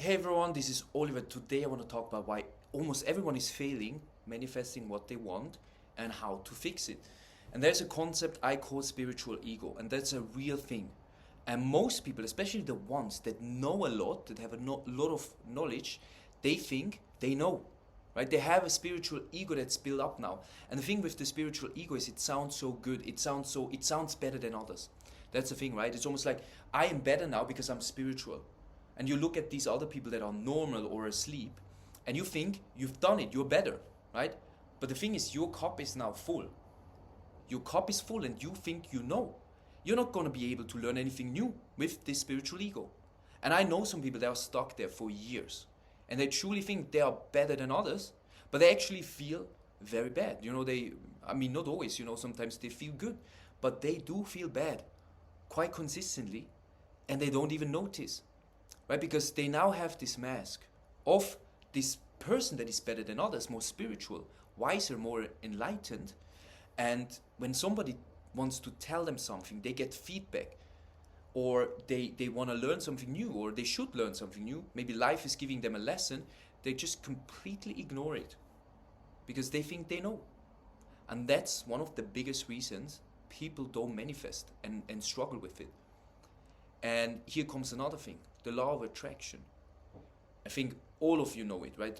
Hey everyone, this is Oliver. Today I want to talk about why almost everyone is failing manifesting what they want and how to fix it. And there's a concept I call spiritual ego, and that's a real thing. And most people, especially the ones that know a lot, that have a lot of knowledge, they think they know, right? They have a spiritual ego that's built up now. And the thing with the spiritual ego is it sounds so good. It sounds better than others. That's the thing, right? It's almost like I am better now because I'm spiritual. And you look at these other people that are normal or asleep, and you think you've done it, you're better, right? But the thing is, your cup is now full. Your cup is full and you think you know. You're not going to be able to learn anything new with this spiritual ego. And I know some people that are stuck there for years. And they truly think they are better than others, but they actually feel very bad. Not always, sometimes they feel good, but they do feel bad quite consistently, and they don't even notice. Right? Because they now have this mask of this person that is better than others, more spiritual, wiser, more enlightened. And when somebody wants to tell them something, they get feedback, or they want to learn something new, or they should learn something new. Maybe life is giving them a lesson. They just completely ignore it because they think they know. And that's one of the biggest reasons people don't manifest and struggle with it. And here comes another thing, the law of attraction. I think all of you know it, right?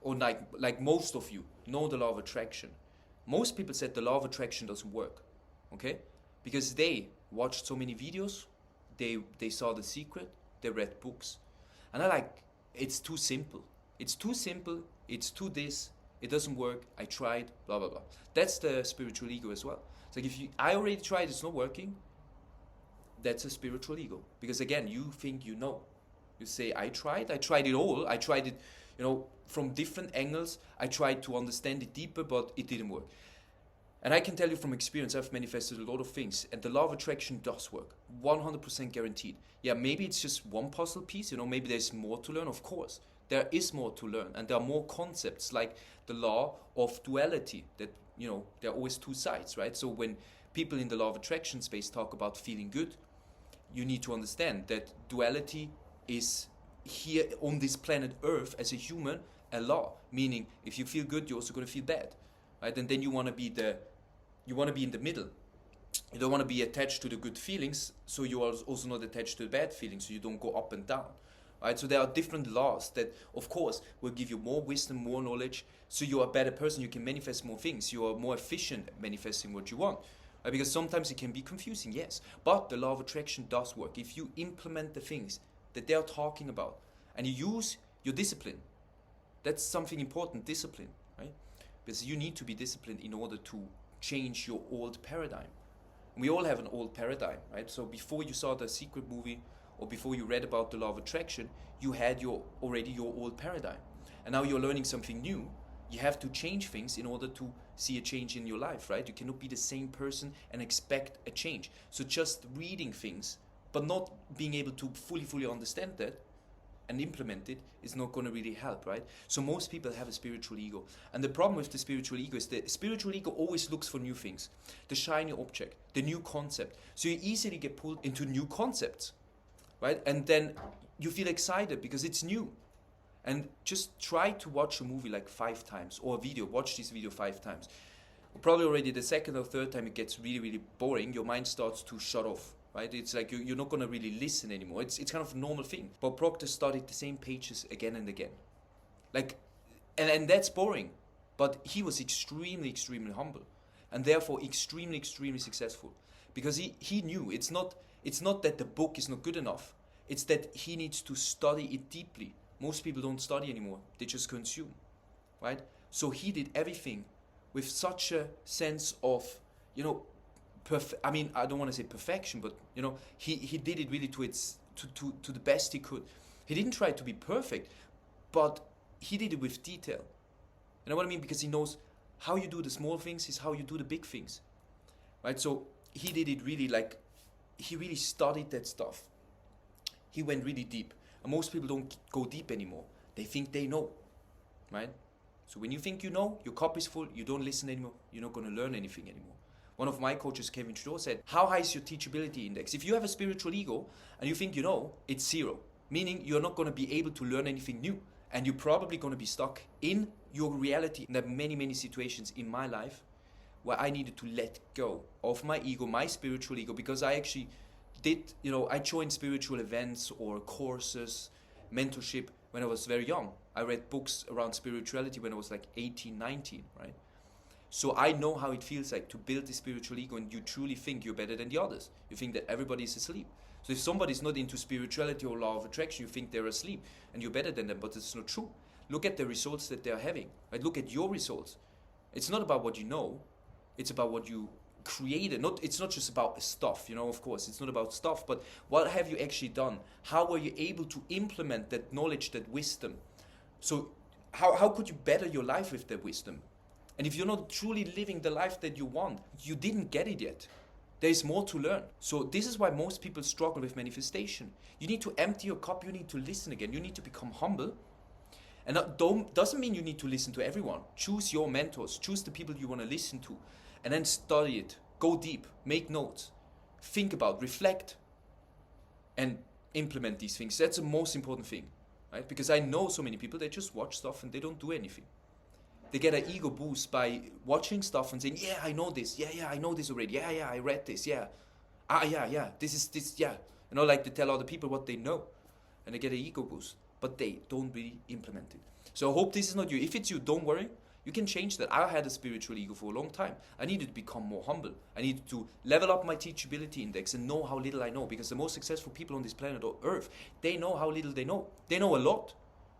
Or like most of you know the law of attraction. Most people said the law of attraction doesn't work, okay? Because they watched so many videos, they saw The Secret, they read books. And it's too simple. It's too simple, it's too this, it doesn't work, I tried, blah, blah, blah. That's the spiritual ego as well. It's like I already tried, it's not working. That's a spiritual ego. Because again, you think you know. You say, I tried it all. I tried it, from different angles. I tried to understand it deeper, but it didn't work. And I can tell you from experience, I've manifested a lot of things. And the law of attraction does work. 100% guaranteed. Yeah, maybe it's just one puzzle piece. Maybe there's more to learn. Of course, there is more to learn. And there are more concepts like the law of duality that, there are always two sides, right? So when people in the law of attraction space talk about feeling good, you need to understand that duality is here on this planet Earth as a human a law. Meaning, if you feel good, you're also going to feel bad, right? And then you want to be in the middle. You don't want to be attached to the good feelings, so you are also not attached to the bad feelings, so you don't go up and down, right? So there are different laws that, of course, will give you more wisdom, more knowledge, so you're a better person. You can manifest more things. You are more efficient at manifesting what you want. Right? Because sometimes it can be confusing, yes. But the law of attraction does work. If you implement the things that they are talking about and you use your discipline, that's something important, discipline, right? Because you need to be disciplined in order to change your old paradigm. We all have an old paradigm, right? So before you saw The Secret movie or before you read about the law of attraction, you had already your old paradigm. And now you're learning something new. You have to change things in order to see a change in your life, right? You cannot be the same person and expect a change. So just reading things, but not being able to fully understand that and implement it is not going to really help, right? So most people have a spiritual ego. And the problem with the spiritual ego is the spiritual ego always looks for new things. The shiny object, the new concept. So you easily get pulled into new concepts, right? And then you feel excited because it's new. And just try to watch a movie like 5 times, or a video, watch this video 5 times. Probably already the second or third time it gets really boring, your mind starts to shut off, right? It's like you're not going to really listen anymore. It's kind of a normal thing. But Proctor studied the same pages again and again. And that's boring. But he was extremely humble. And therefore extremely successful. Because he knew it's not that the book is not good enough. It's that he needs to study it deeply. Most people don't study anymore. They just consume, right? So he did everything with such a sense of, I don't want to say perfection, but, he did it really to the best he could. He didn't try to be perfect, but he did it with detail. You know what I mean? Because he knows how you do the small things is how you do the big things, right? So he did it really he really studied that stuff. He went really deep. And most people don't go deep anymore. They think they know, right? So when you think you know, your cup is full, you don't listen anymore, you're not going to learn anything anymore. One of my coaches, Kevin Trudeau, said, how high is your teachability index? If you have a spiritual ego and you think you know, it's 0. meaning you're not going to be able to learn anything new. And you're probably going to be stuck in your reality. And there are many, many situations in my life where I needed to let go of my ego, my spiritual ego, because I actually did, I joined spiritual events or courses, mentorship when I was very young. I read books around spirituality when I was like 18, 19, right? So I know how it feels like to build the spiritual ego, and you truly think you're better than the others. You think that everybody is asleep. So if somebody's not into spirituality or law of attraction, you think they're asleep and you're better than them, but it's not true. Look at the results that they're having. Right? Look at your results. It's not about what you know, it's about what you created. It's not just about stuff, of course, it's not about stuff, but what have you actually done? How were you able to implement that knowledge, that wisdom? So how could you better your life with that wisdom? And if you're not truly living the life that you want, you didn't get it yet. There is more to learn. So this is why most people struggle with manifestation. You need to empty your cup, you need to listen again, you need to become humble. And that doesn't mean you need to listen to everyone. Choose your mentors, choose the people you want to listen to, and then study it. Go deep, make notes, think about, reflect, and implement these things. That's the most important thing, right? Because I know so many people, they just watch stuff and they don't do anything. They get an ego boost by watching stuff and saying, yeah, I know this. Yeah, I know this already. Yeah, I read this. Yeah. Yeah. This, yeah. Like they tell other people what they know. And they get an ego boost. But they don't really implement it. So I hope this is not you. If it's you, don't worry. You can change that. I had a spiritual ego for a long time. I needed to become more humble. I needed to level up my teachability index and know how little I know. Because the most successful people on this planet or Earth, they know how little they know. They know a lot,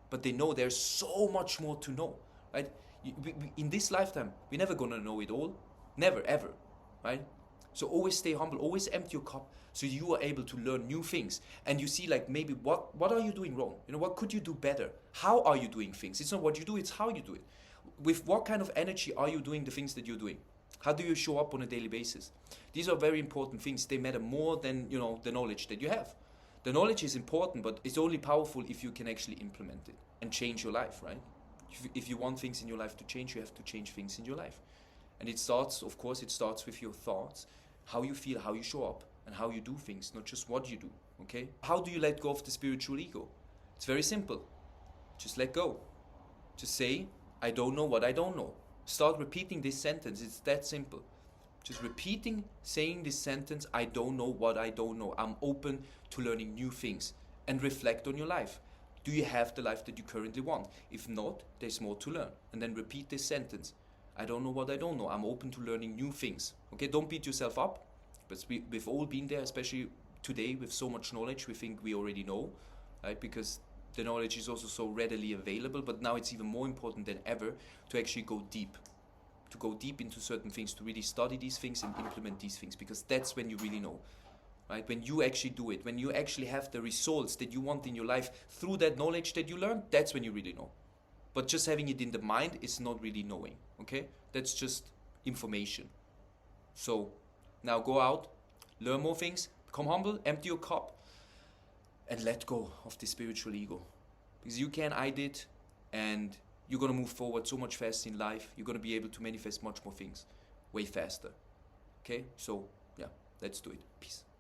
but they know there's so much more to know, right? In this lifetime, we're never gonna know it all. Never, ever, right? So always stay humble, always empty your cup so you are able to learn new things. And you see like maybe what are you doing wrong? What could you do better? How are you doing things? It's not what you do, it's how you do it. With what kind of energy are you doing the things that you're doing? How do you show up on a daily basis? These are very important things. They matter more than, the knowledge that you have. The knowledge is important, but it's only powerful if you can actually implement it and change your life, right? If you want things in your life to change, you have to change things in your life. And it starts with your thoughts, how you feel, how you show up, and how you do things, not just what you do, okay? How do you let go of the spiritual ego? It's very simple. Just let go. Just say, I don't know what I don't know. Start repeating this sentence. It's that simple. Just saying this sentence, I don't know what I don't know. I'm open to learning new things. And reflect on your life. Do you have the life that you currently want? If not, there's more to learn. And then repeat this sentence. I don't know what I don't know. I'm open to learning new things. Okay, don't beat yourself up. But we've all been there, especially today with so much knowledge. We think we already know, right? Because the knowledge is also so readily available. But now it's even more important than ever to actually go deep. To go deep into certain things, to really study these things and implement these things. Because that's when you really know. Right? When you actually do it, when you actually have the results that you want in your life through that knowledge that you learned, that's when you really know. But just having it in the mind is not really knowing, okay? That's just information. So now go out, learn more things, become humble, empty your cup, and let go of the spiritual ego. Because you can, I did, and you're going to move forward so much faster in life. You're going to be able to manifest much more things way faster. Okay? So, yeah, let's do it. Peace.